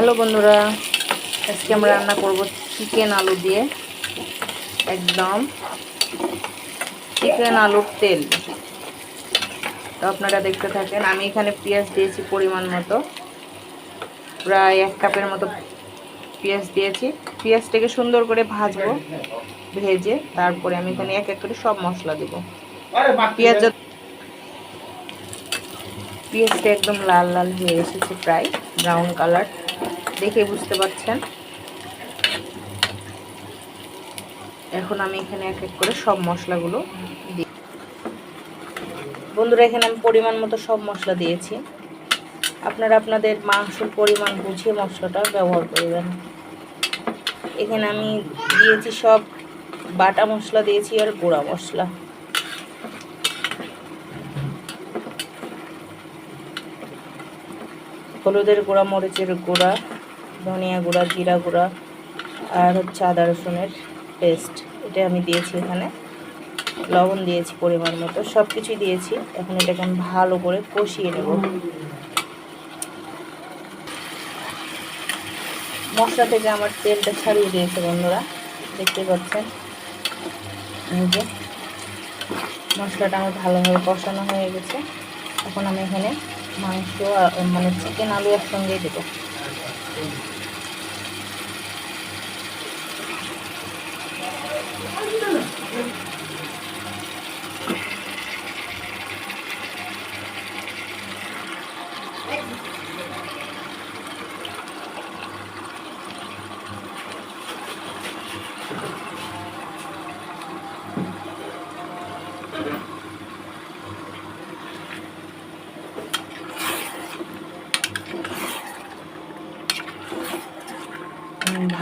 Hello বন্ধুরা, আজকে আমরা রান্না করব চিকেন আলু দিয়ে। একদম চিকেন আলুর তেল। তো আপনারা দেখতে থাকেন। আমি এখানে পেঁয়াজ দিয়েছি পরিমাণ মতো, প্রায় 1 কাপের মতো পেঁয়াজ দিয়েছি। পেঁয়াজটাকে সুন্দর করে ভাজবো, ভেজে তারপরে আমি এখানে এক এক করে সব মশলা দেব। পেঁয়াজটা একদম লাল লাল হয়ে এসেছে, প্রায় ব্রাউন কালার, দেখে বুঝতে পারছেন। এখন আমি এখানে এক এক করে সব মশলাগুলো দিই। বন্ধুরা, এখানে আমি পরিমাণ মতো সব মশলা দিয়েছি। আপনারা আপনাদের মাংসের পরিমাণ বুঝিয়ে মশলাটা ব্যবহার করবেন। এখানে আমি দিয়েছি সব বাটা মশলা দিয়েছি আর গুঁড়া মশলা। হলুদের গুঁড়া, মরিচের গুঁড়া, ধনিয়া গুঁড়া, জিরা গুঁড়া আর হচ্ছে আদা রসুনের পেস্ট, এটা আমি দিয়েছি। এখানে লবণ দিয়েছি পরিমাণ মতো, সব কিছুই দিয়েছি। এখন এটাকে আমি ভালো করে কষিয়ে নেব। মশলা থেকে আমার তেলটা ছাড়িয়ে দিয়েছে বন্ধুরা, দেখতে পাচ্ছেন। এই যে মশলাটা আমার ভালোভাবে কষানো হয়ে গেছে। এখন আমি এখানে মাংস মানে চিকেন আলু একসঙ্গে দেবো।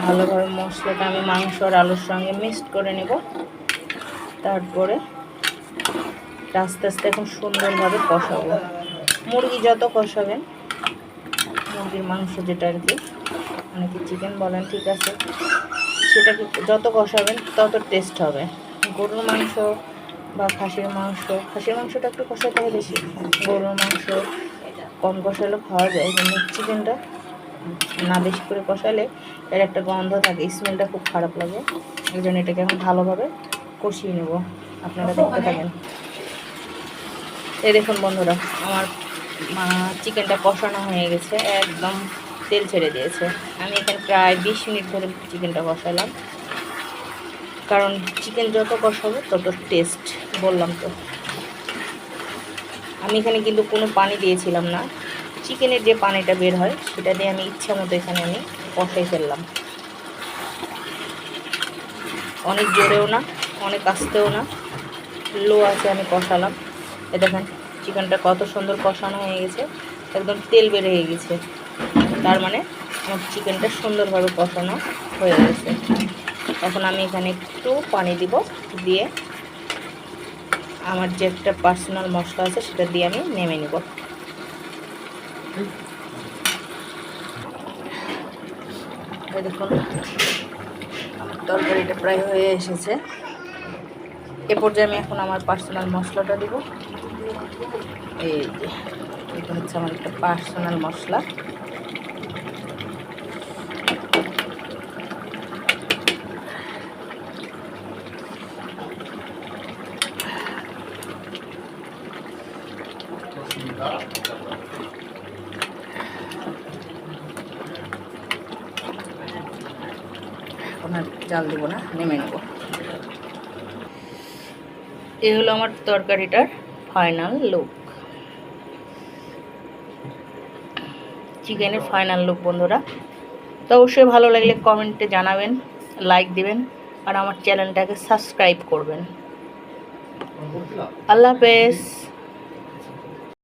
ভালোভাবে মশলাটা আমি মাংস আর আলুর সঙ্গে মিক্সড করে নেব। তারপরে আস্তে আস্তে এখন সুন্দরভাবে কষাবো। মুরগি যত কষাবেন, মুরগির মাংস যেটা আর কি, অনেকে চিকেন বলেন, ঠিক আছে, সেটাকে যত কষাবেন তত টেস্ট হবে। গরুর মাংস বা খাসির মাংসটা একটু কষাতে হয় বেশি, গরুর মাংস কম কষালে খাওয়া যায়, কিন্তু চিকেনটা না বেশি করে কষালে এর একটা গন্ধ থাকে, স্মেলটা খুব খারাপ লাগে। এই জন্য এটাকে এখন ভালোভাবে কষিয়ে নেব। আপনারা দেখতে থাকেন। এই দেখুন বন্ধুরা, আমার চিকেনটা কষানো হয়ে গেছে, একদম তেল ছেড়ে দিয়েছে। আমি এখানে প্রায় 20 মিনিট ধরে চিকেনটা কষালাম, কারণ চিকেন যত কষাবো তত টেস্ট, বললাম তো। আমি এখানে কিন্তু কোনো পানি দিয়েছিলাম না, চিকেনের যে পানিটা বের হয় সেটা দিয়ে আমি ইচ্ছা মতো এখানে আমি কষাই ফেললাম। অনেক জোরেও না, অনেক আস্তেও না, লো আছে আমি কষালাম। এ দেখেন চিকেনটা কত সুন্দর কষানো হয়ে গেছে, একদম তেল বের হয়ে গেছে। তার মানে আমার চিকেনটা সুন্দরভাবে কষানো হয়ে গেছে। এখন আমি এখানে একটু পানি দিব, দিয়ে আমার যে একটা পার্সোনাল মশলা আছে সেটা দিয়ে আমি নেমে নেব। দেখুন আমার তরকারিটা প্রায় হয়ে এসেছে। এ পর্যায়ে আমি এখন আমার পার্সোনাল মশলাটা দিব। এই যে এটা হচ্ছে আমার একটা পার্সোনাল মশলা। এখন আর জাল দেব না, নেমে নেব। এই হলো আমার তরকারিটার ফাইনাল লুক, চিকেনের ফাইনাল লুক বন্ধুরা। তো অবশ্যই ভালো লাগলে কমেন্টে জানাবেন, লাইক দিবেন আর আমার চ্যানেলটাকে সাবস্ক্রাইব করবেন। আল্লাহ হাফেজ।